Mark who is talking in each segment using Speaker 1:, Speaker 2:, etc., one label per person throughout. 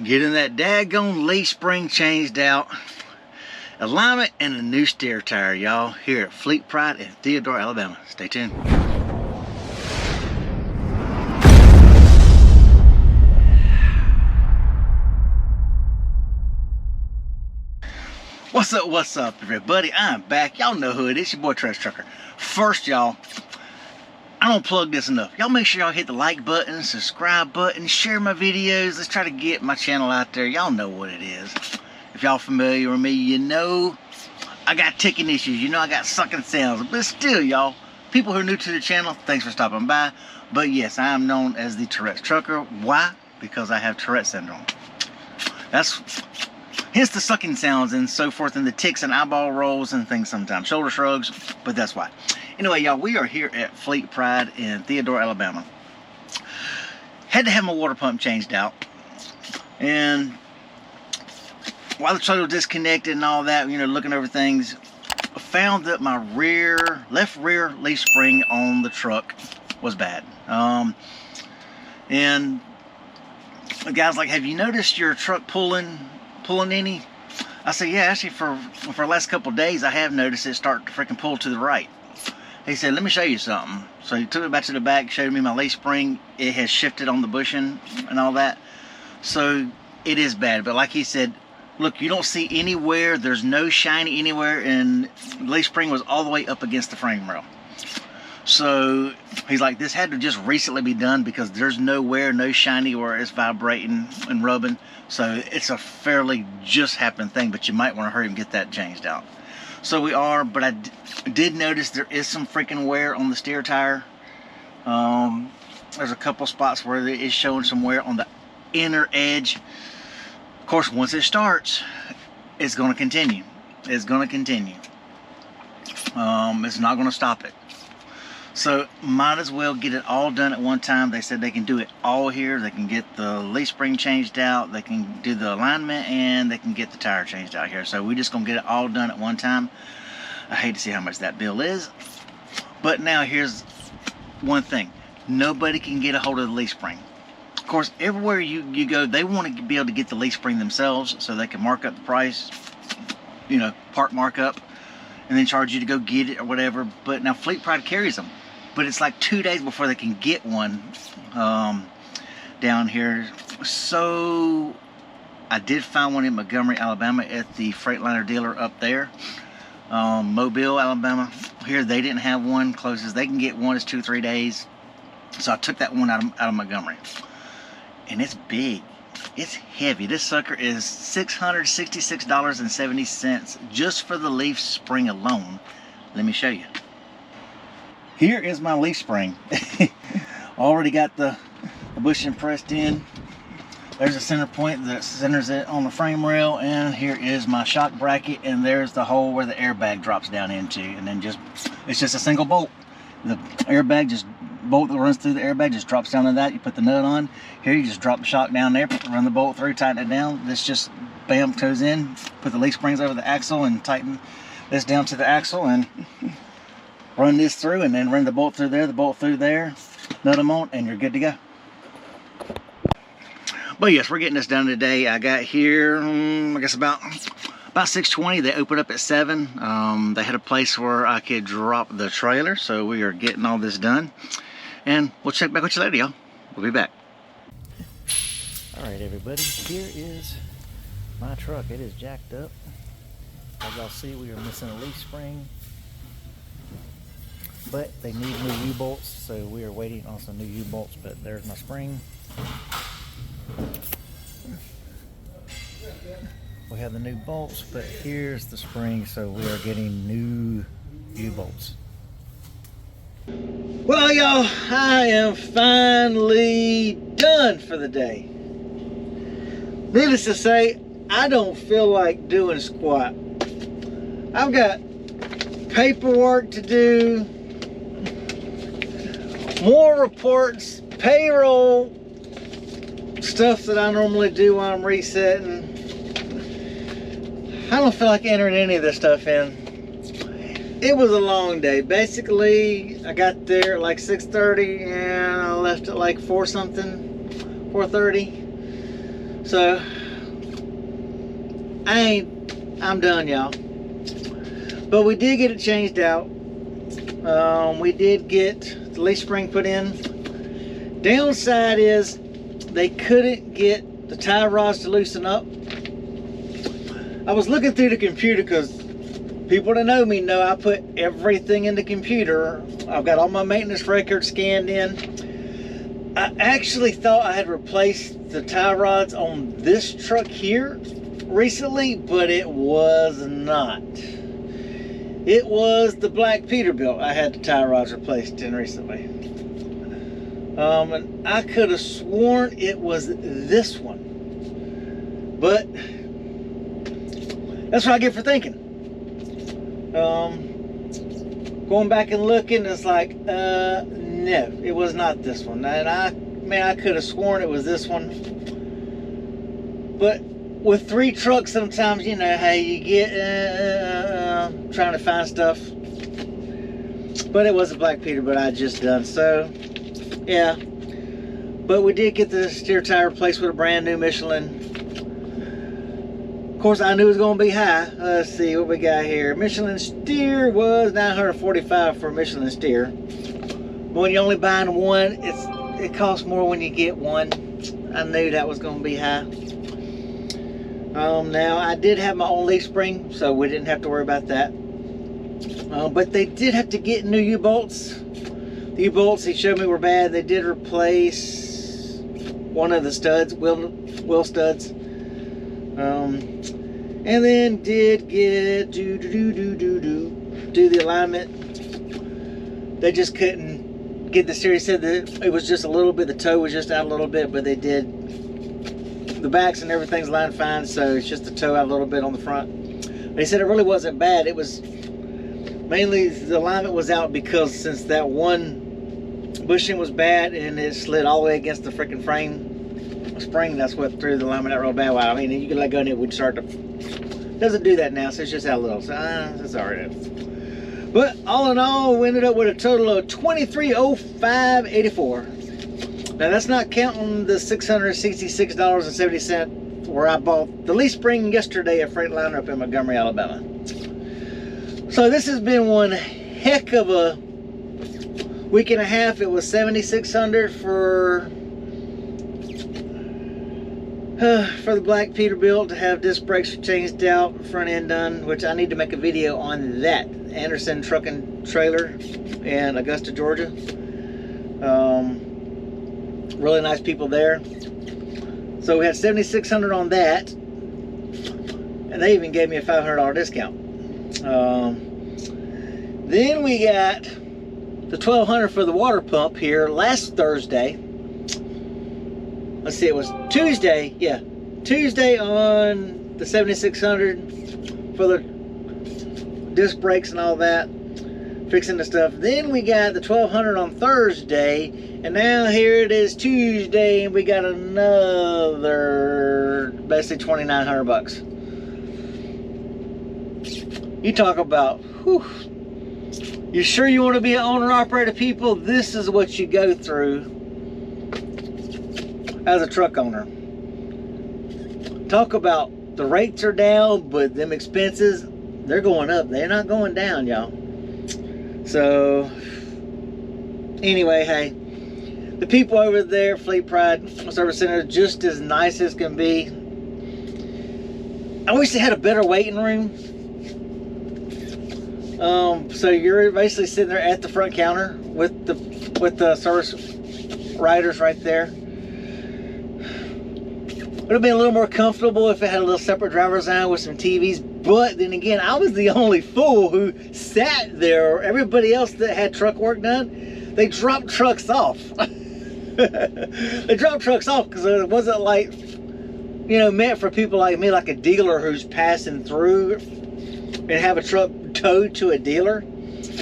Speaker 1: Getting that daggone leaf spring changed out, alignment, and a new steer tire, y'all, here at FleetPride in Theodore, Alabama. Stay tuned. What's up, everybody? I'm back. Y'all know who it is, your boy Trash Trucker. First, y'all, I don't plug this enough. Y'all make sure y'all hit the like button, subscribe button, share my videos. Let's try to get my channel out there. Y'all know what it is. If y'all familiar with me, you know I got ticking issues. You know I got sucking sounds. But still, y'all, people who are new to the channel, thanks for stopping by. But yes, I am known as the Tourette Trucker. Why? Because I have Tourette syndrome. Hence the sucking sounds and so forth, and the ticks and eyeball rolls and things sometimes. Shoulder shrugs, but that's why. Anyway, y'all, we are here at FleetPride in Theodore, Alabama. Had to have my water pump changed out. And while the trailer was disconnected and all that, you know, looking over things, I found that my left rear leaf spring on the truck was bad. And the guy's like, have you noticed your truck pulling any? I said, yeah, actually for the last couple of days I have noticed it start to freaking pull to the right. He said, let me show you something. So he took it back to the back, showed me my leaf spring. It has shifted on the bushing and all that. So it is bad. But like he said, look, you don't see anywhere, there's no shiny anywhere, and the leaf spring was all the way up against the frame rail. So he's like, this had to just recently be done because there's nowhere, no shiny where it's vibrating and rubbing. So it's a fairly just happened thing, but you might want to hurry and get that changed out. So we are, but I did notice there is some freaking wear on the steer tire. There's a couple spots where it is showing some wear on the inner edge. Of course, once it starts, it's going to continue. It's going to continue. It's not going to stop it. So might as well get it all done at one time. They said they can do it all here. They can get the leaf spring changed out, they can do the alignment, and they can get the tire changed out here. So we're just gonna get it all done at one time. I hate to see how much that bill is. But now here's one thing. Nobody can get a hold of the leaf spring. Of course, everywhere you go, they want to be able to get the leaf spring themselves so they can mark up the price, you know, part markup, and then charge you to go get it or whatever. But now FleetPride carries them. But it's like 2 days before they can get one down here. So I did find one in Montgomery, Alabama at the Freightliner dealer up there. Mobile, Alabama. Here they didn't have one. Closest they can get one is 2-3 days. So I took that one out of Montgomery. And it's big. It's heavy. This sucker is $666.70 just for the leaf spring alone. Let me show you. Here is my leaf spring. Already got the bushing pressed in. There's a center point that centers it on the frame rail, and here is my shock bracket, and there's the hole where the airbag drops down into, and then it's just a single bolt. The airbag bolt that runs through the airbag just drops down to that. You put the nut on. Here you just drop the shock down there, run the bolt through, tighten it down. This just bam goes in. Put the leaf springs over the axle and tighten this down to the axle and run this through, and then run the bolt through there, the bolt through there, nut them on, and you're good to go. But yes, we're getting this done today. I got here, I guess about 6:20. They opened up at 7. They had a place where I could drop the trailer, so we are getting all this done. And we'll check back with you later, y'all. We'll be back. All right, everybody, here is my truck. It is jacked up. As y'all see, we are missing a leaf spring. But they need new U-bolts, so we are waiting on some new U-bolts. But there's my spring. We have the new bolts, but here's the spring, so we are getting new U-bolts. Well, y'all, I am finally done for the day. Needless to say, I don't feel like doing squat. I've got paperwork to do, more reports, payroll, stuff that I normally do while I'm resetting. I don't feel like entering any of this stuff in. It was a long day. Basically, I got there at like 6:30 and I left at like 4 something, 4:30. So I'm done, y'all. But we did get it changed out. We did get the leaf spring put in. Downside is they couldn't get the tie rods to loosen up. I was looking through the computer because people that know me know I put everything in the computer. I've got all my maintenance records scanned in. I actually thought I had replaced the tie rods on this truck here recently, but it was not. It was the black Peterbilt I had the tie rods replaced in recently. And I could have sworn it was this one. But that's what I get for thinking. Going back and looking, it's like, no, it was not this one. And I could have sworn it was this one. But with 3 trucks, sometimes, you know, how you get trying to find stuff. But it was a black Peterbilt I just done, so yeah. But we did get the steer tire replaced with a brand new Michelin. Of course, I knew it was going to be high. Let's see what we got here. Michelin steer was $945 for a Michelin steer. But when you're only buying one, it costs more when you get one. I knew that was going to be high. Now, I did have my own leaf spring, so we didn't have to worry about that. But they did have to get new U-bolts. The U-bolts he showed me were bad. They did replace one of the studs, wheel studs. And then did get do the alignment. They just couldn't get the steering. Said that it was just a little bit, the toe was just out a little bit, but they did the backs and everything's lined fine, so it's just the toe out a little bit on the front. They said it really wasn't bad. It was mainly the alignment was out because since that one bushing was bad and it slid all the way against the freaking frame spring, that's what threw the alignment out real bad. Well, I mean, you could let go and it would start to. Doesn't do that now, so it's just out a little. So that's alright. But all in all, we ended up with a total of $2305.84. Now that's not counting the $666.70 where I bought the leaf spring yesterday at Freightliner up in Montgomery, Alabama. So this has been one heck of a week and a half. It was $7,600 for the black Peterbilt to have disc brakes changed out, front end done, which I need to make a video on that. Anderson Truck and Trailer in Augusta, Georgia. Really nice people there. So we had $7,600 on that, and they even gave me a $500 discount. Then we got the $1,200 for the water pump here last Thursday. Let's see, it was Tuesday. Yeah, Tuesday on the $7,600 for the disc brakes and all that, fixing the stuff. Then we got the $1,200 on Thursday, and now here it is Tuesday, and we got another basically $2,900. You talk about, whew, you sure you want to be an owner-operator, people? This is what you go through as a truck owner. Talk about the rates are down, but them expenses, they're going up. They're not going down, y'all. So anyway, hey, the people over there, FleetPride Service Center, just as nice as can be. I wish they had a better waiting room. So you're basically sitting there at the front counter with the service riders right there. Would have been a little more comfortable if it had a little separate driver's aisle with some TVs. But then again, I was the only fool who sat there. Everybody else that had truck work done, they dropped trucks off. They dropped trucks off because it wasn't like, you know, meant for people like me, like a dealer who's passing through and have a truck towed to a dealer.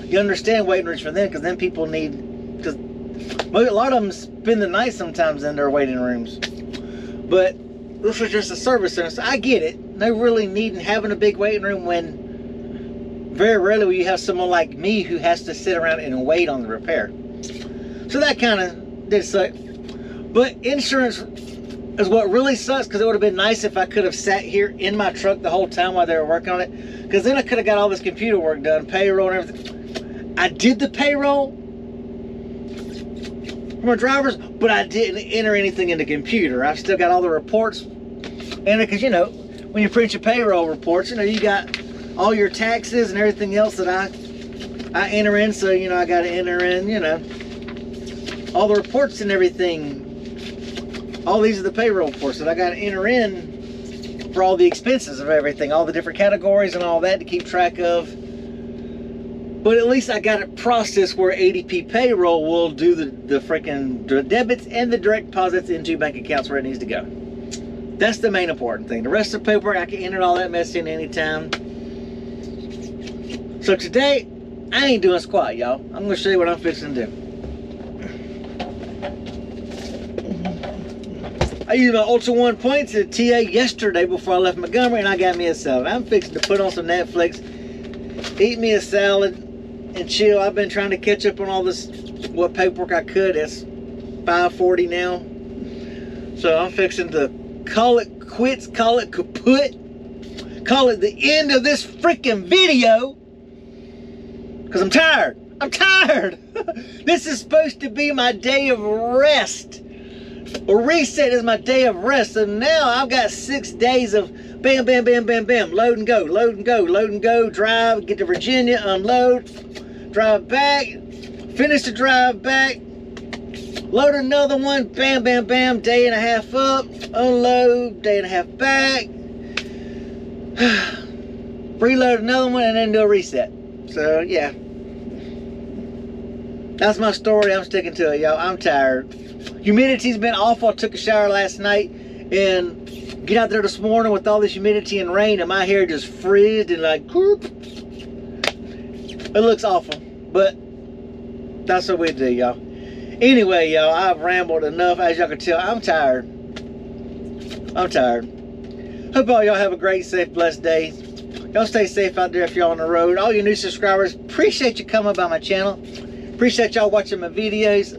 Speaker 1: You understand waiting rooms for them, because then people need, because a lot of them spend the night sometimes in their waiting rooms. But this was just a service center, so I get it. No really need in having a big waiting room when very rarely will you have someone like me who has to sit around and wait on the repair. So that kind of did suck. But insurance is what really sucks, because it would have been nice if I could have sat here in my truck the whole time while they were working on it, because then I could have got all this computer work done, payroll and everything. I did the payroll for my drivers, but I didn't enter anything in the computer. I've still got all the reports in it, because, you know, when you print your payroll reports, you know, you got all your taxes and everything else that I enter in, so, you know, I got to enter in, you know, all the reports and everything. All these are the payroll reports that I got to enter in for all the expenses of everything, all the different categories and all that to keep track of. But at least I got it processed where ADP payroll will do the freaking debits and the direct deposits into bank accounts where it needs to go. That's the main important thing. The rest of the paperwork, I can enter all that mess in anytime. So today, I ain't doing squat, y'all. I'm going to show you what I'm fixing to do. I used my Ultra One points at TA yesterday before I left Montgomery, and I got me a salad. I'm fixing to put on some Netflix, eat me a salad, and chill. I've been trying to catch up on all this, what paperwork I could. It's 5:40 now. So I'm fixing to call it quits, call it kaput, call it the end of this freaking video, because I'm tired. I'm tired. This is supposed to be my day of rest. Or reset is my day of rest. So now I've got 6 days of bam, bam, bam, bam, bam. Load and go, load and go, load and go. Drive, get to Virginia, unload, drive back, finish the drive back, load another one, bam, bam, bam. Day and a half up, unload, day and a half back, reload another one, and then do a reset. So yeah, that's my story. I'm sticking to it, y'all. I'm tired. Humidity's been awful. I took a shower last night and get out there this morning with all this humidity and rain, and my hair just frizzed and like, it looks awful, but that's what we do, y'all. Anyway, y'all, I've rambled enough. As y'all can tell, I'm tired. I'm tired. Hope all y'all have a great, safe, blessed day. Y'all stay safe out there if y'all on the road. All you new subscribers, appreciate you coming by my channel. Appreciate y'all watching my videos.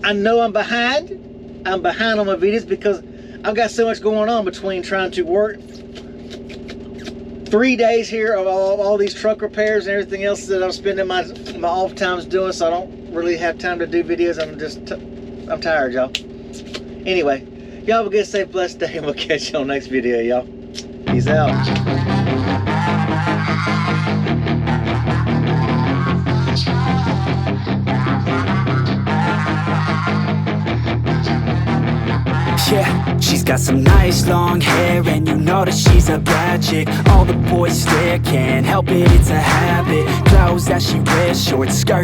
Speaker 1: I know I'm behind. I'm behind on my videos because I've got so much going on between trying to work 3 days here of all these truck repairs and everything else that I'm spending my off times doing, so I don't really have time to do videos. I'm tired, y'all. Anyway, y'all have a good, safe, blessed day, and we'll catch you on the next video, y'all. Peace out.
Speaker 2: Yeah, she's got some nice long hair, and you know that she's a bad chick. All the boys stare, can't help it, it's a habit. Clothes that she wears, short skirts